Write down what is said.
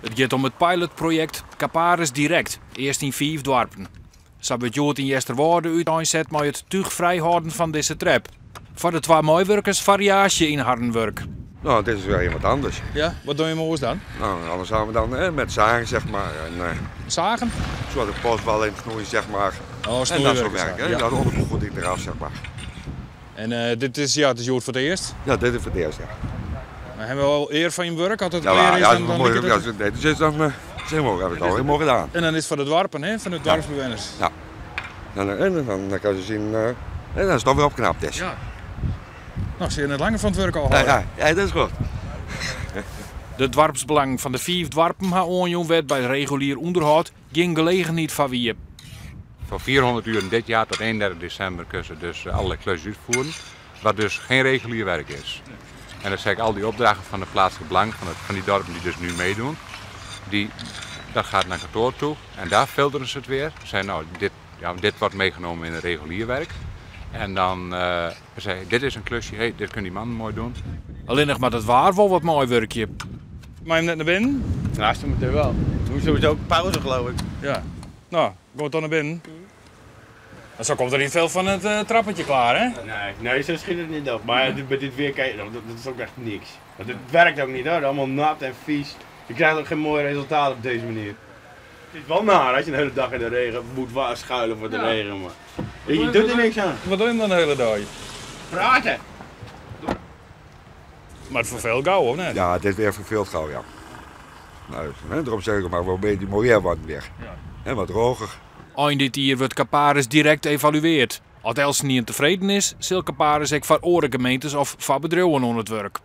Het gaat om het pilotproject Caparis Direct, eerst in 5 dorpen. Zo wordt Jood in Jesterwoude uiteenzet met het tuigvrijhouden van deze trap. Voor de 2 mooiwerkers variatie in hardenwerk. Nou, dit is weer heel wat anders. Ja, wat doen je met ons dan? Nou, anders gaan we dan met zagen, zeg maar. En, Zagen? zo de postbal in het knoeien, zeg maar. Oh, en dat soort werk, hè. Ja. Dat ondergoed ik eraf, zeg maar. En dit is, het is Jood voor het eerst? Ja, dit is voor het eerst, ja. Maar hebben we al eer van je werk? Had het Ja, eer is, ja, dan mooi. het... Ja, dus is dan, heb ik al helemaal gedaan. En dan is het voor de dorpen, hè? Van de dorpsbewoners. Ja. En dan kan je zien, en dat is toch weer opknapt is. Ja. Nou, zie je het langer van het werk al ja, dat is goed. De dorpsbelang van de 5 dorpen ha werd bij regulier onderhoud geen gelegenheid van wie. Voor 400 uur dit jaar tot 31 december kunnen ze dus alle klussen uitvoeren, wat dus geen regulier werk is. En dat zeg ik, al die opdrachten van de plaatselijk belang, van die dorpen die dus nu meedoen, dat gaat naar kantoor toe en daar filteren ze het weer. Ze zeggen, nou, dit wordt meegenomen in het regulier werk. En dan zeggen dit is een klusje, hey, dit kunnen die mannen mooi doen. Alleen nog maar dat waar wel wat mooi werkje. Maar je net naar binnen? Ja, ze moeten wel. We moeten sowieso ook pauze, geloof ik. Ja. Nou, go dan naar binnen. En zo komt er niet veel van het trappetje klaar, hè? Nee, zo schiet het niet op. Maar met dit weer, kijk, dat is ook echt niks. Want het werkt ook niet hoor, allemaal nat en vies. Je krijgt ook geen mooi resultaat op deze manier. Het is wel naar als je een hele dag in de regen moet schuilen voor de regen. Maar je doet er niks aan. Wat doe je dan de hele dag? Praten! Maar het verveelt gauw, of niet? Ja, dit weer verveeld gauw, ja. Nou, daarom zeg ik maar, wel een beetje mooier wordt weer. Ja. En wat droger. Eind dit jaar wordt Caparis direct evalueerd. Als Elsen niet tevreden is, zal Caparis ook voor andere gemeentes of voor bedrijven aan het werk.